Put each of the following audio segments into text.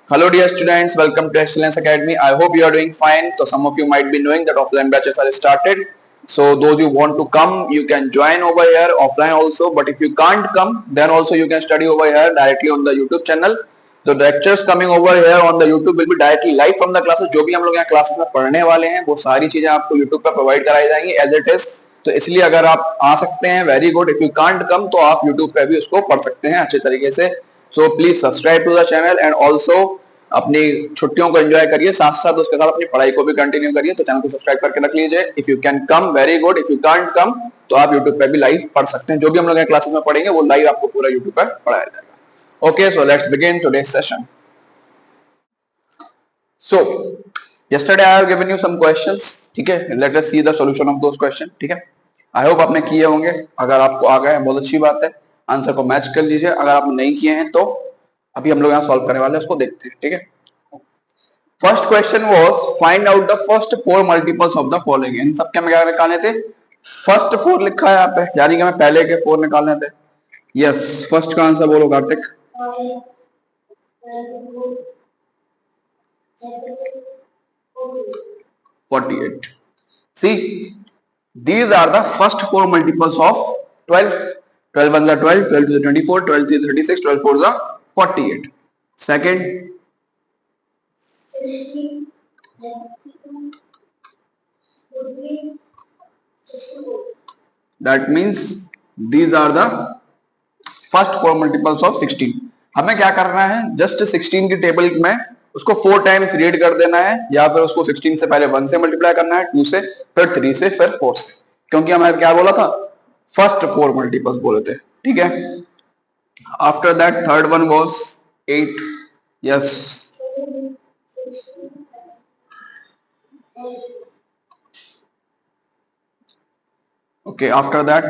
Hello dear students, welcome to Excellence Academy. I hope you are doing fine. So some of you might be knowing that offline batches are started. So those you want to come, you can join over here offline also. But if you can't come, then also you can study over here directly on the YouTube channel. The lectures coming over here on the YouTube will be directly live from the classes. जो भी हम लोग यहाँ classes में पढ़ने वाले हैं वो सारी चीजें आपको YouTube पर प्रोवाइड कराई जाएंगी एज इट इज. तो इसलिए अगर आप आ सकते हैं very good. If you can't come तो आप YouTube पे भी उसको पढ़ सकते हैं अच्छे तरीके से. So please subscribe to the channel and also अपनी छुट्टियों को एंजॉय करिए, साथ साथ उसके साथ अपनी पढ़ाई को भी कंटिन्यू करिए. तो चैनल को सब्सक्राइब करके रख लीजिए. If you can come very good, if you can't come तो आप यूट्यूब पे भी लाइव पढ़ सकते हैं. जो भी हम लोग क्लासेस में पढ़ेंगे वो लाइव आपको पूरा यूट्यूब पर पढ़ाया जाएगा. Okay, so let's begin today's session. So yesterday I have given you some questions. ठीक है, let us see the solution of those questions. ठीक है, आई होप आपने किए होंगे. अगर आपको आ गए बहुत अच्छी बात है, आंसर को मैच कर लीजिए. अगर आपने नहीं किए हैं तो अभी हम लोग यहाँ सॉल्व करने वाले हैं, उसको देखते हैं. ठीक है, first question was find out the first four multiples of the following. इन सब के हमें क्या निकालने थे? फर्स्ट फोर लिखा है यहाँ पे, यानी कि हमें पहले के फोर निकालने थे. यस, फर्स्ट का आंसर बोलो Kartik. 48. See, these are the first four multiples of 12. 12 ones are 12, 12 to the 24, 12 to the 36, 12 fours are 48. Second, that means these are the first four multiples of 16. हमें क्या करना है? जस्ट 16 की table में उसको 4 times read कर देना है, या फिर उसको 16 से पहले 1 से मल्टीप्लाई करना है, 2 से, फिर 3 से, फिर 4 से. क्योंकि हमें क्या बोला था? फर्स्ट 4 मल्टीपल्स बोले थे. ठीक है, after that third one was 8. Yes, okay, after that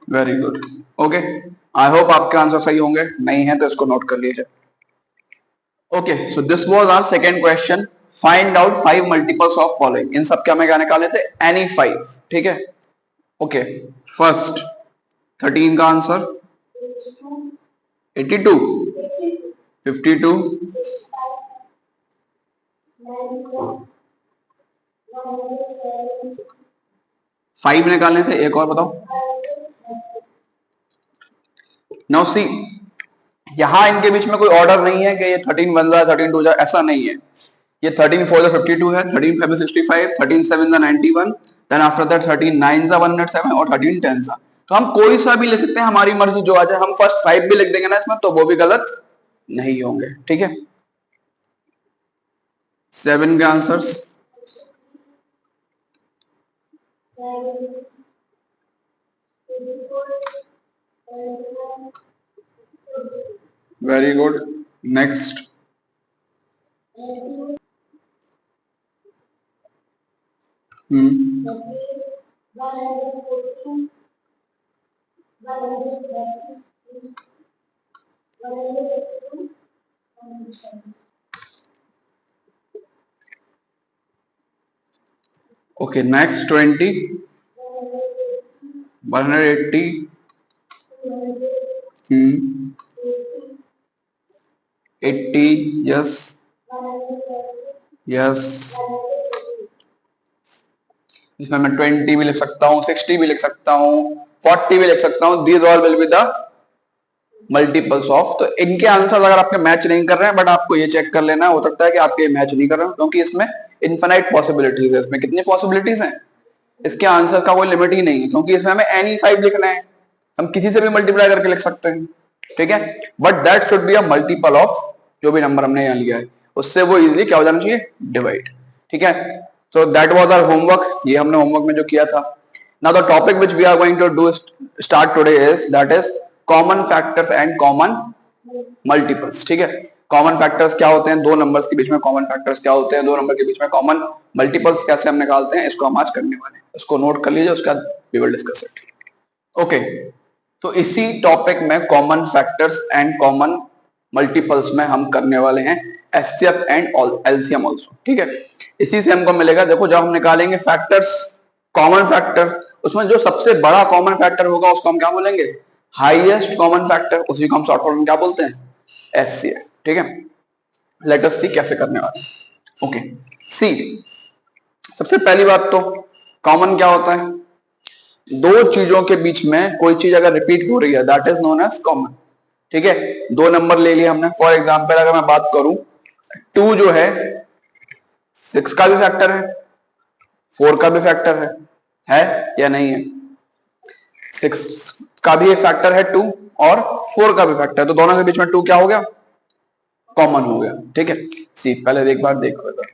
very good. Okay, I hope आपके आंसर सही होंगे. नहीं है तो इसको नोट कर लीजिए. Okay, so this was our second question. Find out 5 multiples of following. इन सब के हमें क्या निकालने थे? एनी 5. ठीक है, ओके. फर्स्ट 13 का आंसर 82, 52, 5 निकालने थे. एक और बताओ. नाउ सी, यहां इनके बीच में कोई ऑर्डर नहीं है कि ये 13 बन जाए, 13 टू जाए, ऐसा नहीं है. ये 13 4 52 है, 13 5 65, 13 7 91, देन आफ्टर दैट 13 9 107 और 13 10. तो हम कोई सा भी ले सकते हैं, हमारी मर्जी जो आ जाए. हम फर्स्ट 5 भी लिख देंगे ना इसमें तो वो भी गलत नहीं होंगे. ठीक है, 7 के answers very good. Next, okay. Next 20, 180, 80. Yes, yes. इसमें मैं 20 भी लिख सकता हूँ, 60 भी लिख सकता हूँ, 40 भी लिख सकता हूँ. These all will be the multiples of. तो इनके आंसर अगर आपके मैच नहीं कर रहे हैं, बट आपको ये चेक कर लेना हो सकता है कि आपके मैच नहीं कर रहे हो, क्योंकि इसमें इनफिनाइट पॉसिबिलिटीज है. इसमें कितनी पॉसिबिलिटीज हैं? इसके आंसर का कोई लिमिट ही नहीं है, क्योंकि इसमें हमें एनी 5 लिखना है. हम किसी से भी मल्टीप्लाई करके लिख सकते हैं. ठीक है, but that should be a multiple of जो भी नंबर हमने यहाँ लिया है, उससे वो इजिली क्या हो जाना चाहिए? डिवाइड. ठीक है, so that was our homework. ये हमने होमवर्क में जो किया था. Now the topic which we are going to do start today is that is common factors and common multiples. ठीक है, कॉमन फैक्टर्स क्या होते हैं? दो नंबर्स के बीच में कॉमन फैक्टर्स क्या होते हैं? दो नंबर के बीच में कॉमन मल्टीपल्स कैसे हम निकालते हैं? इसको हम आज करने वाले हैं. इसको नोट कर लीजिए, उसके बाद we will discuss it. Okay, तो इसी टॉपिक में common factors and common multiples में हम करने वाले हैं एचसीएफ एंड एलसीएम आल्सो. ठीक है, इसी से हमको मिलेगा. देखो, जब हम निकालेंगे फैक्टर्स, कॉमन फैक्टर, उसमें जो सबसे बड़ा कॉमन फैक्टर होगा उसको हम क्या बोलेंगे? हाईएस्ट कॉमन फैक्टर, उसी को हम शॉर्ट फॉर्म में क्या बोलते हैं, एचसीएफ। ठीक है, लेट अस सी कैसे करने वाले। ओके, सी सबसे पहली बात तो कॉमन क्या होता है, दो चीजों के बीच में कोई चीज अगर रिपीट हो रही है that is known as common. ठीक है, दो नंबर ले लिया हमने, फॉर एग्जांपल अगर मैं बात करूं 2 जो है 6 का भी फैक्टर है, 4 का भी फैक्टर है या नहीं है, 6 का भी एक फैक्टर है 2 और 4 का भी फैक्टर है, तो दोनों के बीच में 2 क्या हो गया, कॉमन हो गया। ठीक है, सी पहले एक बार देखो इधर,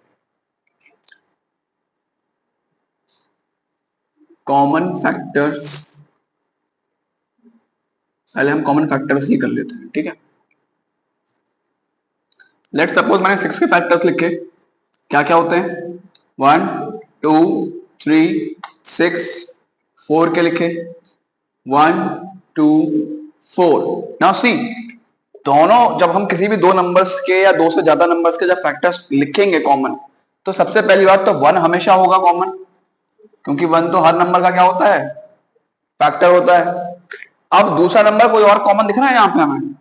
कॉमन फैक्टर्स, पहले हम कॉमन फैक्टर्स ही कर लेते हैं। ठीक है, लेट सपोज मैंने 6 के फैक्टर्स लिखे, क्या क्या होते हैं, 1 2 3 6, 4 के लिखे 1 2 4। नाउ सी, दोनों जब हम किसी भी दो नंबर्स के या दो से ज्यादा नंबर्स के जब फैक्टर्स लिखेंगे कॉमन, तो सबसे पहली बात तो 1 हमेशा होगा कॉमन, क्योंकि 1 तो हर नंबर का क्या होता है, फैक्टर होता है। अब दूसरा नंबर कोई और कॉमन दिख रहा है यहां पे हमें,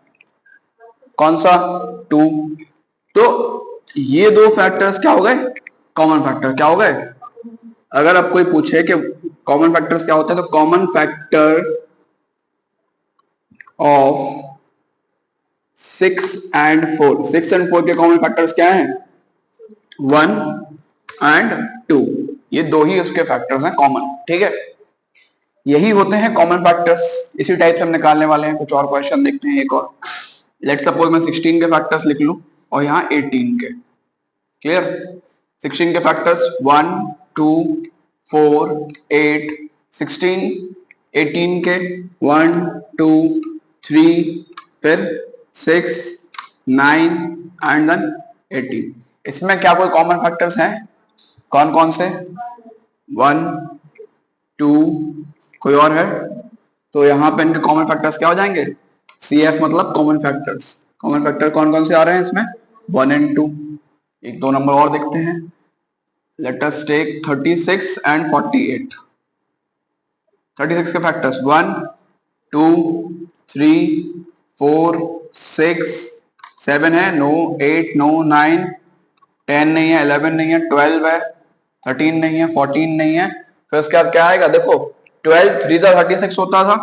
कौन सा, 2, तो ये दो फैक्टर्स क्या हो गए, कॉमन फैक्टर क्या हो गए। अगर आप कोई पूछे कि कॉमन फैक्टर्स क्या होते हैं, तो common factor of 6 and 4, 6 and 4 के कॉमन फैक्टर्स क्या हैं, 1 एंड 2, ये दो ही उसके फैक्टर्स हैं कॉमन। ठीक है, यही होते हैं कॉमन फैक्टर्स, इसी टाइप से हम निकालने वाले हैं। कुछ और क्वेश्चन देखते हैं, एक और, लेट सपोज मैं 16 के फैक्टर्स लिख लूं और यहाँ 18 के, क्लियर, 16 के फैक्टर्स 1 2 4 8 16, 18 के 1 2 3 फिर 6 9 एंड देन 18। इसमें क्या कोई कॉमन फैक्टर्स हैं, कौन कौन से, 1 2, कोई और है, तो यहाँ पे इनके कॉमन फैक्टर्स क्या हो जाएंगे, CF मतलब कॉमन फैक्टर्स। कॉमन फैक्टर कौन कौन से आ रहे हैं इसमें, 1 एंड 2। एक दो नंबर और देखते हैं, लेट अस टेक 36 एंड 48। 36 के फैक्टर्स 1 2 3 4 6 7 है, नो 8 नो 9 10 नहीं है, 11 नहीं है, 12 है, 13 नहीं है, 14 नहीं है, फिर उसके बाद क्या आएगा, देखो 12 3 था 36 होता था,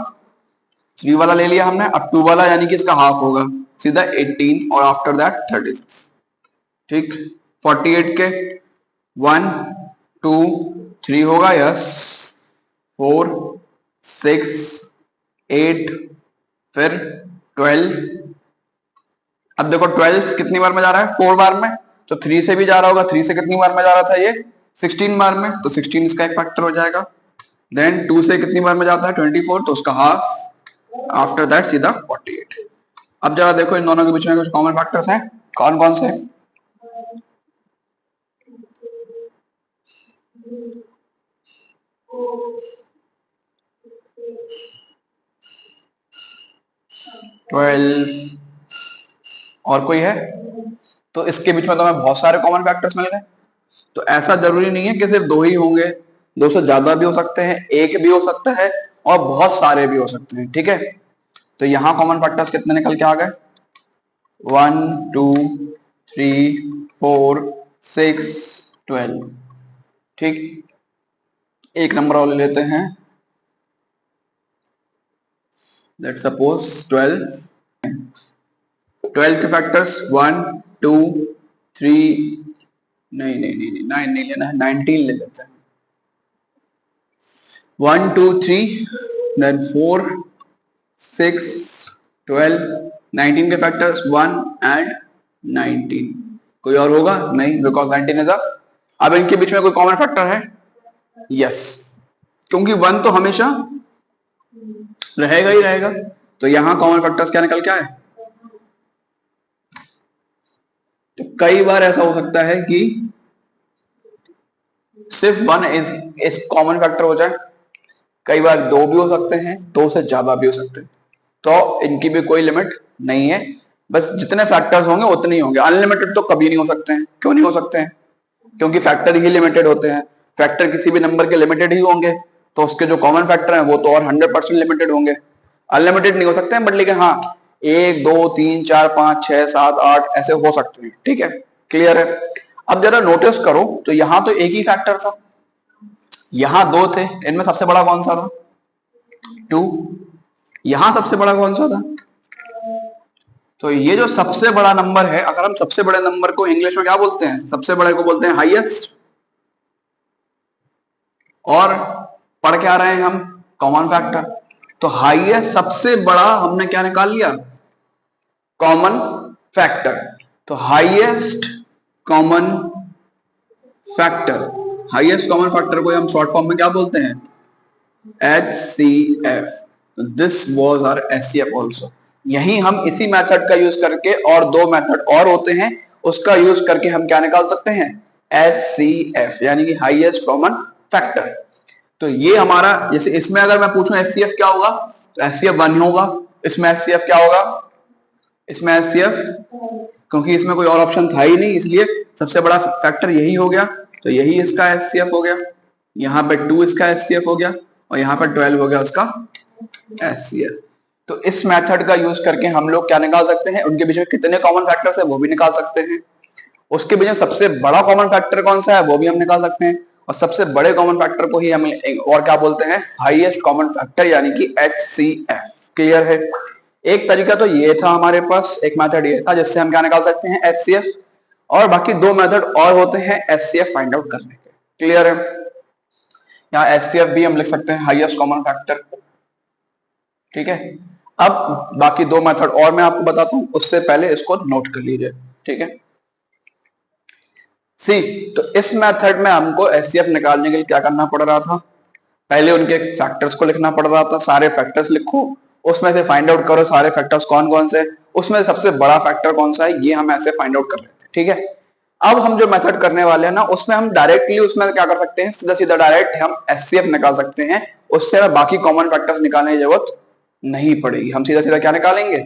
3 वाला ले लिया हमने, अब 2 वाला यानी कि इसका हाफ होगा, सीधा 18 और आफ्टर दैट 36। ठीक, 48 के 1 2 3 होगा, यस, 4 6 8 फिर 12। अब देखो 12 कितनी बार में जा रहा है, 4 बार में, तो 3 से भी जा रहा होगा, 3 से कितनी बार में जा रहा था ये, 16 बार में, तो 16 इसका एक फैक्टर हो जाएगा। देन 2 से कितनी बार में जाता है, 24, तो उसका हाफ, आफ्टर दैट सीधा 48। अब जरा देखो इन दोनों के बीच में कुछ कॉमन फैक्टर्स हैं, कौन कौन से, 12 और कोई है, तो इसके बीच में तो हमें बहुत सारे कॉमन फैक्टर्स मिल गए। तो ऐसा जरूरी नहीं है कि सिर्फ दो ही होंगे, दो से ज्यादा भी हो सकते हैं, एक भी हो सकता है और बहुत सारे भी हो सकते हैं। ठीक है, तो यहां कॉमन फैक्टर्स कितने निकल के आ गए, 1 2 3 4 6 12। ठीक, एक नंबर और ले लेते हैं, लेट्स सपोज 12। 12 के फैक्टर्स 1 2 3, नहीं नहीं नहीं नहीं 9 नहीं लेना है, 19 ले लेते हैं, 1 2 3 देन 4 6 12, 19 के फैक्टर्स 1 एंड 19। कोई और होगा नहीं, बिकॉज 19 इज अ, अब इनके बीच में कोई कॉमन फैक्टर है, यस, क्योंकि 1 तो हमेशा रहेगा ही रहेगा, तो यहां कॉमन फैक्टर्स क्या निकल के आए। तो कई बार ऐसा हो सकता है कि सिर्फ 1 इस कॉमन फैक्टर हो जाए, कई बार 2 भी हो सकते हैं, 2 से ज्यादा भी हो सकते हैं, तो इनकी भी कोई लिमिट नहीं है, बस जितने फैक्टर्स होंगे उतने ही होंगे। अनलिमिटेड तो कभी नहीं हो सकते हैं, क्यों नहीं हो सकते हैं, क्योंकि फैक्टर ही लिमिटेड होते हैं, फैक्टर किसी भी नंबर के लिमिटेड ही होंगे, तो उसके जो कॉमन फैक्टर हैं वो तो और 100% लिमिटेड होंगे। अनलिमिटेड नहीं हो सकते हैं, बट लेकिन हाँ 1 2 3 4 5 6 7 8 ऐसे हो सकते हैं। ठीक है, क्लियर है। अब जरा नोटिस करो तो यहां तो एक ही फैक्टर था, यहां दो थे, इनमें सबसे बड़ा कौन सा था? 2। यहां सबसे बड़ा कौन सा था? तो ये जो सबसे बड़ा नंबर है, अगर हम सबसे बड़े नंबर को इंग्लिश में क्या बोलते हैं? सबसे बड़े को बोलते हैं हाईएस्ट। और पढ़ क्या रहे हैं हम? Common factor. तो हाईएस्ट सबसे बड़ा हमने क्या निकाल लिया? Common factor. तो highest common factor, highest common factor को हम शॉर्ट फॉर्म में क्या बोलते हैं? HCF। This was our HCF also. यही हम इसी मेथड का यूज करके, और दो मेथड और होते हैं, उसका यूज करके हम क्या निकाल सकते हैं? HCF, यानी कि हाईएस्ट कॉमन फैक्टर। तो ये हमारा, जैसे इसमें अगर मैं पूछूं HCF क्या होगा, तो HCF 1 होगा। इसमें HCF क्या होगा? इसमें HCF, क्योंकि इसमें कोई और ऑप्शन था ही नहीं, इसलिए सबसे बड़ा फैक्टर यही हो गया, तो यही इसका HCF हो गया। यहाँ पे 2 इसका HCF हो गया, और यहाँ पर 12 हो गया उसका HCF। तो इस मेथड का यूज करके हम लोग क्या निकाल सकते हैं? उनके बीच में कितने कॉमन फैक्टर्स है वो भी निकाल सकते हैं। उसके बीच में सबसे बड़ा कॉमन फैक्टर कौन सा है वो भी हम निकाल सकते हैं। और सबसे बड़े कॉमन फैक्टर को ही हम और क्या बोलते हैं? हाईएस्ट कॉमन फैक्टर, यानी कि HCF। क्लियर है। एक तरीका तो ये था हमारे पास, एक मेथड ये था जिससे हम क्या निकाल सकते हैं? HCF। और बाकी दो मेथड और होते हैं HCF फाइंड आउट करने के। क्लियर है। यहाँ HCF भी हम लिख सकते हैं हाईएस्ट कॉमन फैक्टर। ठीक है। अब बाकी दो मेथड और मैं आपको बताता हूं, उससे पहले इसको नोट कर लीजिए। ठीक है। सी, तो इस मेथड में हमको HCF निकालने के लिए क्या करना पड़ रहा था? पहले उनके फैक्टर्स को लिखना पड़ रहा था। सारे फैक्टर्स लिखो, उसमें से फाइंड आउट करो सारे फैक्टर्स कौन कौन से, उसमें सबसे बड़ा फैक्टर कौन सा है, ये हम ऐसे फाइंड आउट कर रहे थे। ठीक है। अब हम जो मेथड करने वाले हैं ना, उसमें हम डायरेक्टली उसमें क्या कर सकते हैं? सीधा सीधा डायरेक्ट हम HCF निकाल सकते हैं। उससे हमें बाकी कॉमन फैक्टर्स निकालने की जरूरत नहीं पड़ेगी। हम सीधा सीधा क्या निकालेंगे?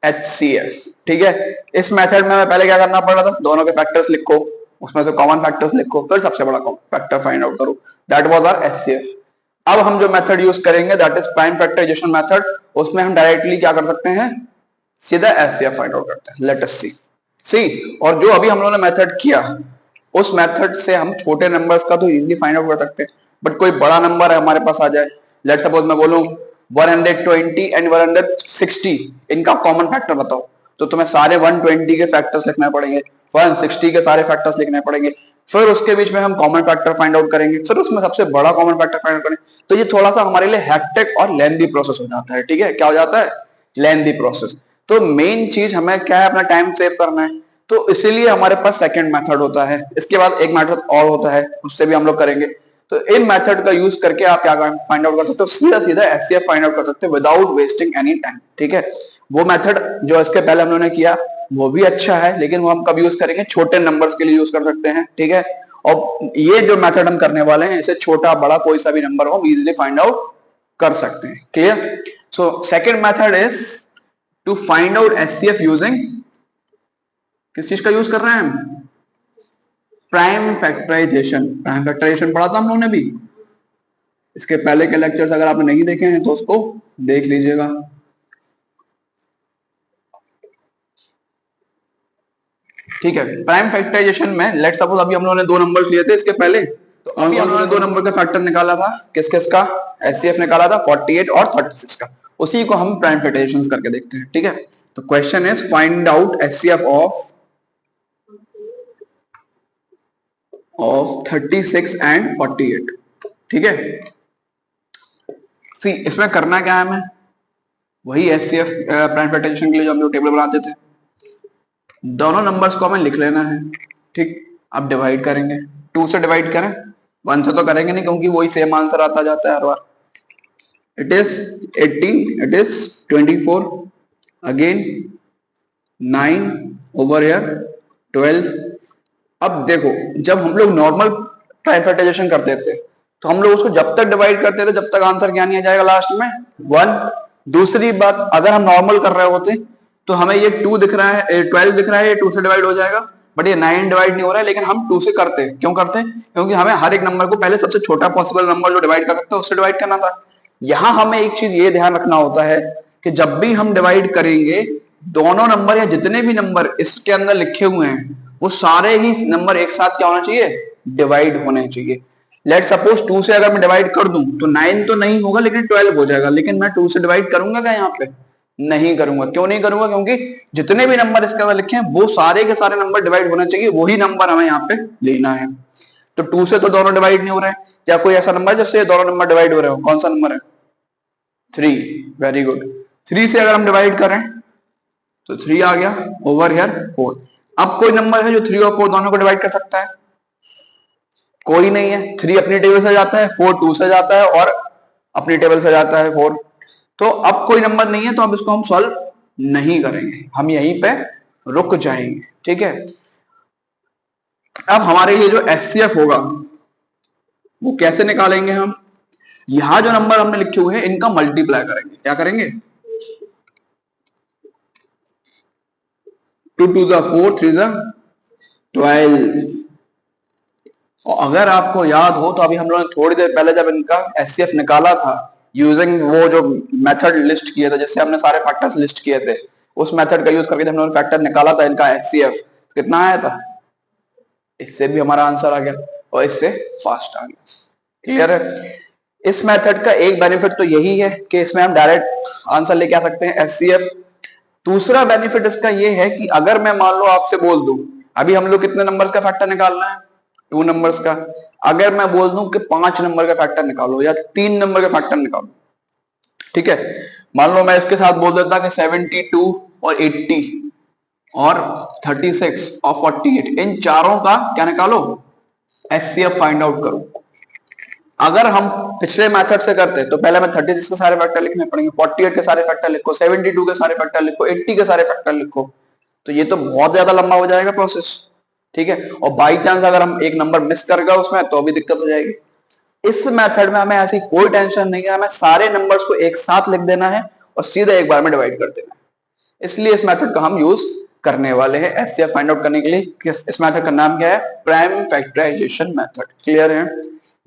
HCF। ठीक है। इस मेथड में हमें पहले क्या करना पड़ रहा था? दोनों के फैक्टर्स लिखो, उसमें से कॉमन फैक्टर्स लिखो, फिर सबसे बड़ा फैक्टर फाइंड आउट करो। That was our HCF। अब हम जो मेथड यूज करेंगे that is prime factorization method. उसमें हम डायरेक्टली क्या कर सकते हैं? सीधा HCF फाइंड आउट करते हैं। लेट अस सी। सी, और जो अभी हम लोगों ने मेथड किया, उस मेथड से हम छोटे नंबर्स का तो इजीली फाइंड आउट कर सकते हैं, बट कोई बड़ा नंबर है हमारे पास आ जाए, लेट सपोज मैं बोलूं 120 एंड 160, इनका कॉमन फैक्टर बताओ, तो तुम्हें सारे 120 के फैक्टर्स लिखने पड़ेंगे, 160 के सारे फैक्टर्स लिखने पड़ेंगे, फिर उसके बीच में हम कॉमन फैक्टर फाइंड आउट करेंगे, फिर उसमें सबसे बड़ा कॉमन फैक्टर फाइंड आउट करेंगे। तो ये थोड़ा सा हमारे लिए हेक्टिक और लेंथी प्रोसेस हो जाता है। ठीक है, क्या हो जाता है? Lengthy process. तो मेन चीज हमें क्या है? अपना टाइम सेव करना है। तो इसीलिए हमारे पास सेकंड मेथड होता है। इसके बाद एक मेथड और होता है, उससे भी हम लोग करेंगे। तो इन मेथड का यूज करके आप क्या फाइंड आउट कर सकते हो? सीधा सीधा HCF फाइंड आउट कर सकते हो विदाउट वेस्टिंग एनी टाइम। ठीक है। वो मेथड जो इसके पहले हम लोगों ने किया वो भी अच्छा है, लेकिन वो हम कब यूज करेंगे? छोटे नंबर्स के लिए यूज कर सकते हैं। ठीक है। और ये जो मेथड हम करने वाले हैं, इसे छोटा बड़ा कोई सा भी नंबर हो, हम इजीली फाइंड आउट कर सकते हैं। Clear. So second method is to find out HCF using, किस चीज का यूज कर रहे हैं हम? Prime factorisation. प्राइम फैक्टराइजेशन पढ़ा था हम लोगों ने भी। इसके पहले के लेक्चर्स अगर आपने नहीं देखे हैं तो उसको देख लीजिएगा। ठीक है। प्राइम फैक्टराइजेशन में लेट सपोज अभी हम लोगों ने दो नंबर्स लिए थे इसके पहले, तो अभी हम लोगों ने दो नंबर का फैक्टर निकाला था। किस किस का? HCF निकाला था 48 और 36 का। उसी को हम प्राइम फैक्टराइजेशन करके देखते हैं। ठीक है। तो question is find out HCF of 36 and 48। ठीक है। सी, इसमें करना क्या है? हमें वही HCF प्राइम फैक्टराइजेशन के लिए जो हम लोग टेबल बनाते थे, दोनों नंबर्स को हमें लिख लेना है। ठीक। अब डिवाइड करेंगे, 2 से डिवाइड करें, 1 से तो करेंगे नहीं क्योंकि वही सेम आंसर आता जाता है हर बार। It is 18, it is 24, again 9 over here 12। अब देखो, जब हम लोग नॉर्मल प्राइम फैक्टराइजेशन करते थे तो हम लोग उसको जब तक डिवाइड करते थे जब तक आंसर क्या नहीं आ जाएगा लास्ट में? 1। दूसरी बात, अगर हम नॉर्मल कर रहे होते तो हमें ये 2 दिख रहा है, 12 दिख रहा है, ये 2 से डिवाइड हो जाएगा, बट ये 9 डिवाइड नहीं हो रहा है, लेकिन हम 2 से करते हैं। क्यों करते हैं? क्योंकि हमें हर एक नंबर को पहले सबसे छोटा पॉसिबल नंबर जो डिवाइड कर सकते हैं उससे डिवाइड करना था। यहां हमें एक चीज ये ध्यान रखना होता है कि जब भी हम डिवाइड करेंगे, दोनों नंबर या जितने भी नंबर इसके अंदर लिखे हुए हैं वो सारे ही नंबर एक साथ क्या होना चाहिए, डिवाइड होने चाहिए। लेट सपोज 2 से अगर मैं डिवाइड कर दूं तो 9 तो नहीं होगा लेकिन 12 हो जाएगा, लेकिन मैं 2 से डिवाइड करूंगा क्या यहाँ पे, नहीं करूंगा। क्यों नहीं करूंगा, क्योंकि जितने भी नंबर इसके अंदर लिखे हैं वो सारे के सारे नंबर डिवाइड होने चाहिए, वही नंबर हमें यहाँ पे लेना है। तो 2 से तो दोनों डिवाइड नहीं हो रहे हैं, क्या कोई ऐसा नंबर है जिससे दोनों नंबर डिवाइड हो रहे हो, कौन सा नंबर है, 3, वेरी गुड। 3 से अगर हम डिवाइड करें तो 3 आ गया, ओवर हियर 4। अब कोई नंबर है जो 3 और 4 दोनों को डिवाइड कर सकता है, कोई नहीं है। 3 अपनी टेबल से जाता है, 4 2 से जाता है और अपनी टेबल से जाता है 4। तो अब कोई नंबर नहीं है, तो अब इसको हम सॉल्व नहीं करेंगे, हम यहीं पे रुक जाएंगे, ठीक है। अब हमारे लिए जो एचसीएफ होगा वो कैसे निकालेंगे हम, यहां जो नंबर हमने लिखे हुए हैं इनका मल्टीप्लाई करेंगे। क्या करेंगे, 2 2 4 3 12। और अगर आपको याद हो तो अभी हम लोगों ने थोड़ी देर पहले जब इनका एचसीएफ निकाला था यूजिंग वो जो मेथड लिस्ट किया था जिससे हमने सारे फैक्टर्स लिस्ट किए थे, उस मेथड का यूज करके जब हम लोगों ने फैक्टर निकाला था इनका एचसीएफ, कितना आया था, इससे भी हमारा आंसर आ गया और इससे फास्ट आ गया। क्लियर है। इस मेथड का एक बेनिफिट तो यही है कि इसमें हम डायरेक्ट आंसर लेके आ सकते हैं एचसीएफ। दूसरा बेनिफिट इसका ये है कि अगर मैं मान लो आपसे बोल दूं, अभी हम लोग कितने नंबर्स का फैक्टर निकालना है, 2 नंबर्स का। अगर मैं बोल दूं कि 5 नंबर का फैक्टर निकालो या 3 नंबर का फैक्टर निकालो, ठीक है। मान लो मैं इसके साथ बोल देता कि 72 और 80 और 36 और 48, इन चारों का क्या निकालो, एचसीएफ फाइंड आउट करो। अगर हम पिछले मेथड से करते तो पहले मैं 36 के सारे फैक्टर लिखने पड़ेंगे, 48 के सारे फैक्टर लिखो, 72 के सारे फैक्टर लिखो, 80 के सारे फैक्टर लिखो, तो ये तो बहुत ज्यादा लंबा हो जाएगा प्रोसेस, ठीक है। और बाई चांस अगर हम एक नंबर मिस कर गए उसमें तो भी दिक्कत हो जाएगी। इस मेथड में हमें ऐसी कोई टेंशन नहीं है, हमें सारे नंबर्स को एक साथ लिख देना है और सीधे एक बार में डिवाइड कर देना है। इसलिए इस मेथड का हम यूज करने वाले हैं एचसीएफ फाइंड आउट करने के लिए। इस मेथड का नाम क्या है, प्राइम फैक्टराइजेशन मेथड। क्लियर है,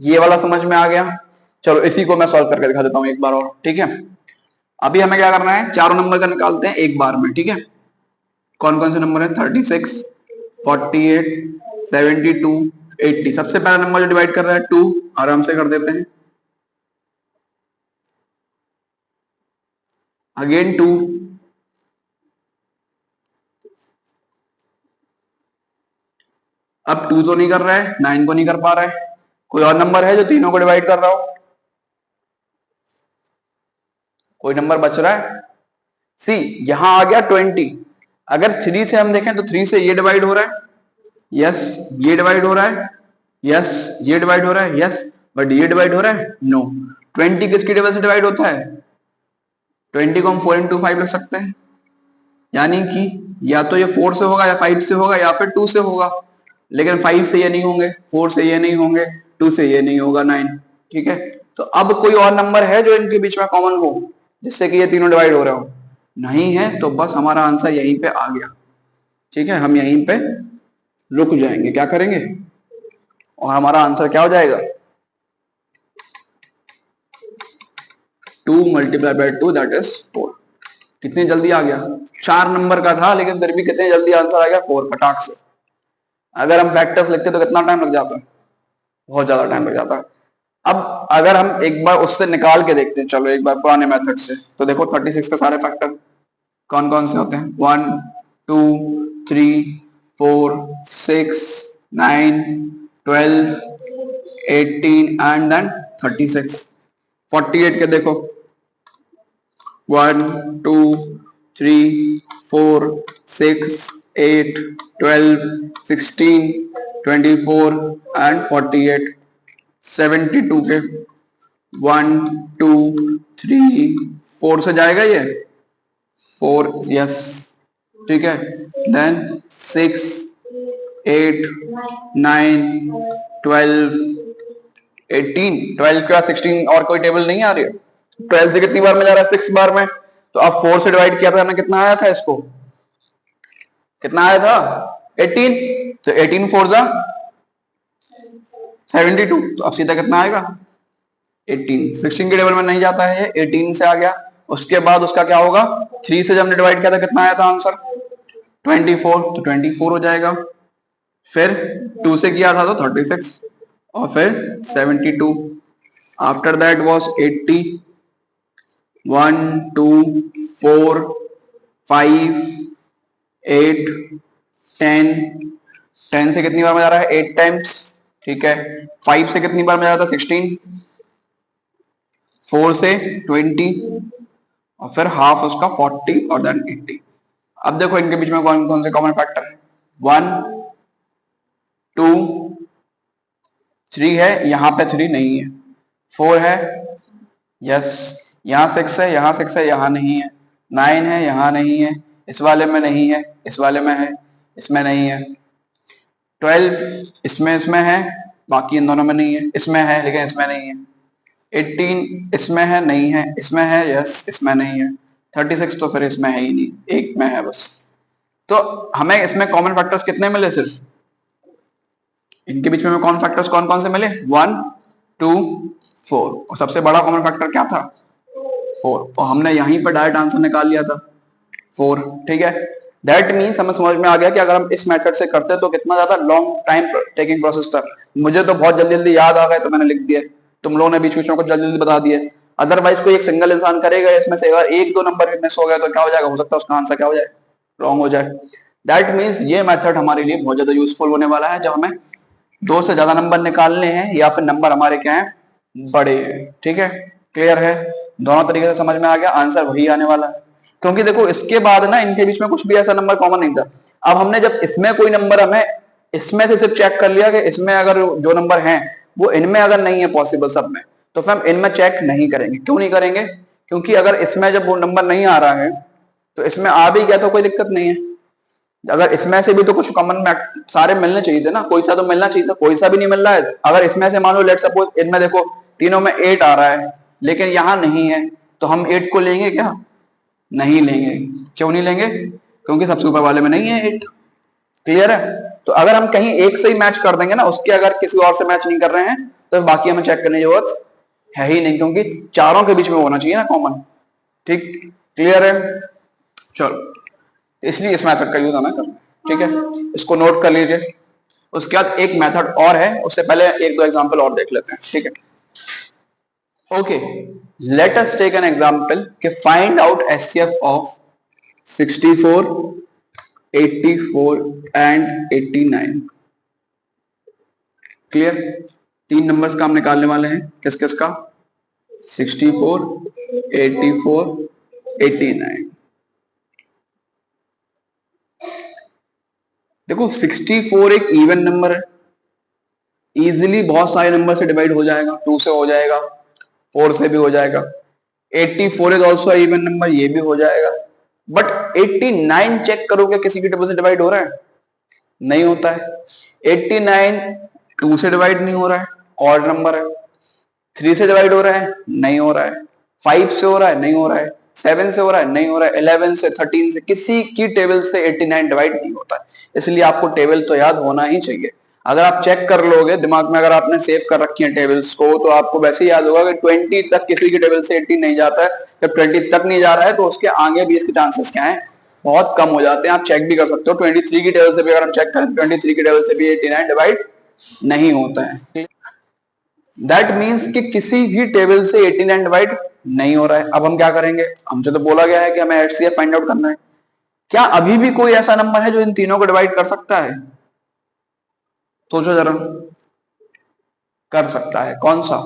ये वाला समझ में आ गया। चलो इसी को मैं सॉल्व करके दिखा देता हूं एक बार और, ठीक है। अभी हमें क्या करना है, चारों नंबर का निकालते हैं एक बार में, ठीक है। कौन कौन से नंबर है, 36 48 72 80। सबसे पहला नंबर जो डिवाइड कर रहा है 2, आराम से कर देते हैं, अगेन 2, अब 2 तो नहीं कर रहा है, 9 को नहीं कर पा रहा है। कोई और नंबर है जो तीनों को डिवाइड कर रहा हो, कोई नंबर बच रहा है, सी यहां आ गया 20। अगर 3 से हम देखें तो 3 से ये डिवाइड हो रहा है, यस ये डिवाइड हो रहा है, यस ये डिवाइड हो रहा है, यस बट ये डिवाइड हो रहा है, नो। 20 किसकी टेबल से डिवाइड होता है, 20 को हम 4 into 5 लिख सकते हैं, यानी कि या तो ये 4 से होगा या 5 से होगा या फिर 2 से होगा, लेकिन 5 से ये नहीं होंगे, 4 से ये नहीं होंगे, 2 से ये नहीं होगा, 9, ठीक है। तो अब कोई और नंबर है जो इनके बीच में कॉमन हो जिससे कि ये तीनों डिवाइड हो रहे हो, नहीं है, तो बस हमारा आंसर यहीं पे आ गया, ठीक है। हम यहीं पे रुक जाएंगे, क्या करेंगे, और हमारा आंसर क्या हो जाएगा, 2 × 2 दैट इज 4। कितनी जल्दी आ गया, 4 नंबर का था लेकिन फिर भी कितने जल्दी आंसर आ गया, 4 फटाक से। अगर हम फैक्टर्स लिखते तो कितना टाइम लग जाता, बहुत ज्यादा टाइम लग जाता। अब अगर हम एक बार उससे निकाल के देखते हैं, चलो एक बार पुराने मेथड से, तो देखो 36 के सारे फैक्टर कौन कौन से होते हैं, 1 2 3 4 6 9 12 18 एंड देन 36। 48 के देखो 1 2 3 4 6 8 12 16 24 एंड 48। 72 के 1 2 3 4 से जाएगा ये 4, यस, ठीक है। देन 6 8 9 12 18, 12 का 16 और कोई टेबल नहीं आ रही है, 12 से कितनी बार में जा रहा है, 6 बार में। तो अब 4 से डिवाइड किया था हमें, कितना आया था, इसको कितना आया था, 18। तो 18 4 जा 72, तो अब सीधा कितना आएगा, 18, 16 के टेबल में नहीं जाता है, 18 से आ गया। उसके बाद उसका क्या होगा, 3 से जब हमने डिवाइड किया था कितना आया था आंसर, 24, तो 24 हो जाएगा। फिर 2 से किया था तो 36, और फिर 72। आफ्टर दैट वॉज 80, 1 2 4 5 8 10, 10 से कितनी बार में जा रहा है, 8 टाइम्स, ठीक है। 5 से कितनी बार में जा रहा था, 16, 4 से 20, और फिर हाफ उसका 40 और देन 80। अब देखो इनके बीच में कौन कौन से कॉमन फैक्टर है, 1 2 3 है, यहां पे 3 नहीं है, 4 है, यस, यहाँ 6 है, यहाँ 6 है, यहाँ नहीं है, 9 है, यहाँ नहीं है, इस वाले में नहीं है, इस वाले में है, इसमें नहीं है, 12 इसमें है, बाकी इन दोनों में नहीं है, इसमें है लेकिन इसमें नहीं है, 18 इसमें है, नहीं है, इसमें है, यस, इसमें नहीं है, 36 तो फिर इसमें है ही नहीं, एक में है बस। तो हमें इसमें कॉमन फैक्टर्स कितने मिले, सिर्फ इनके बीच में कॉमन फैक्टर्स कौन कौन से मिले, 1 2 4, और सबसे बड़ा कॉमन फैक्टर क्या था, 4, तो हमने यहीं पर डायरेक्ट आंसर निकाल लिया था 4, ठीक है। दैट मीन्स हमें समझ में आ गया कि अगर हम इस मेथड से करते तो कितना ज्यादा लॉन्ग टाइम टेकिंग प्रोसेस था। मुझे तो बहुत जल्दी जल्दी याद आ गए तो मैंने लिख दिया, तुम लोगों ने बीच बीच में कुछ जल्दी जल्दी बता दिए। अदरवाइज कोई एक सिंगल इंसान करेगा, इसमें से अगर एक दो नंबर भी मिस हो गया तो क्या हो जाएगा, हो सकता है उसका आंसर क्या हो जाए, रॉन्ग हो जाए। दैट मीन्स ये मेथड हमारे लिए बहुत ज्यादा यूजफुल होने वाला है जब हमें 2 से ज्यादा नंबर निकालने हैं या फिर नंबर हमारे क्या है, बड़े हैं, ठीक है। क्लियर है, दोनों तरीके से समझ में आ गया, आंसर वही आने वाला है। क्योंकि देखो इसके बाद ना इनके बीच में कुछ भी ऐसा नंबर कॉमन नहीं था। अब हमने जब इसमें कोई नंबर हमें इसमें से सिर्फ चेक कर लिया कि इसमें अगर जो नंबर हैं वो इनमें अगर नहीं है पॉसिबल सब में, तो फिर हम इनमें चेक नहीं करेंगे। क्यों नहीं करेंगे, क्योंकि अगर इसमें जब वो नंबर नहीं आ रहा है तो इसमें आ भी गया तो कोई दिक्कत नहीं है। अगर इसमें से भी तो कुछ कॉमन सारे मिलने चाहिए थे ना, कोई सा तो मिलना चाहिए था, कोई सा भी नहीं मिल रहा है। अगर इसमें से मान लो लेट सपोज इनमें देखो तीनों में 8 आ रहा है लेकिन यहां नहीं है, तो हम 8 को लेंगे क्या, नहीं लेंगे। क्यों नहीं लेंगे, क्योंकि सबसे ऊपर वाले में नहीं है 8। क्लियर है, तो अगर हम कहीं एक से ही मैच कर देंगे ना, उसके अगर किसी और से मैच नहीं कर रहे हैं तो बाकी हमें चेक करने की जरूरत है ही नहीं, क्योंकि चारों के बीच में होना चाहिए ना कॉमन। ठीक, क्लियर है, चलो, इसलिए इस मेथड का यूज हमें करना है, ठीक है, इसको नोट कर लीजिए। उसके बाद एक मेथड और है, उससे पहले एक दो एग्जांपल और देख लेते हैं, ठीक है। Okay, let us take an example कि find out HCF of 64, 84 and 89। Clear, 3 numbers का हम निकालने वाले हैं, किस किस का, 64, 84, 89। देखो 64 एक इवन नंबर है, इजीली बहुत सारे नंबर से डिवाइड हो जाएगा, 2 से हो जाएगा, 4 से भी हो जाएगा। 84 इज ऑल्सो इवन नंबर, ये भी हो जाएगा। बट 89 चेक करोगे किसी की टेबल से डिवाइड हो रहा है, नहीं होता है। 89 2 से डिवाइड नहीं हो रहा है, ऑड नंबर है। 3 से डिवाइड हो रहा है, नहीं हो रहा है। 5 से हो रहा है, नहीं हो रहा है। 7 से हो रहा है, नहीं हो रहा है। 11 से, 13 से, किसी की टेबल से 89 डिवाइड नहीं होता है। इसलिए आपको टेबल तो याद होना ही चाहिए। अगर आप चेक कर लोगे दिमाग में, अगर आपने सेव कर रखी है टेबल्स को, तो आपको वैसे ही याद होगा कि 20 तक किसी की टेबल से 18 नहीं जाता है। जब 20 तक नहीं जा रहा है तो उसके आगे भी इसके चांसेस क्या है, बहुत कम हो जाते हैं। आप चेक भी कर सकते हो, 23 की टेबल से भी अगर हम चेक करें, 23 की टेबल से भी 89 डिवाइड नहीं होता है। दैट मीन्स कि किसी भी टेबल से 89 डिवाइड नहीं हो रहा है। अब हम क्या करेंगे, हमसे तो बोला गया है कि हमें एचसीएफ फाइंड आउट करना है। क्या अभी भी कोई ऐसा नंबर है जो इन तीनों को डिवाइड कर सकता है, सोचो जरा। कर सकता है, कौन सा,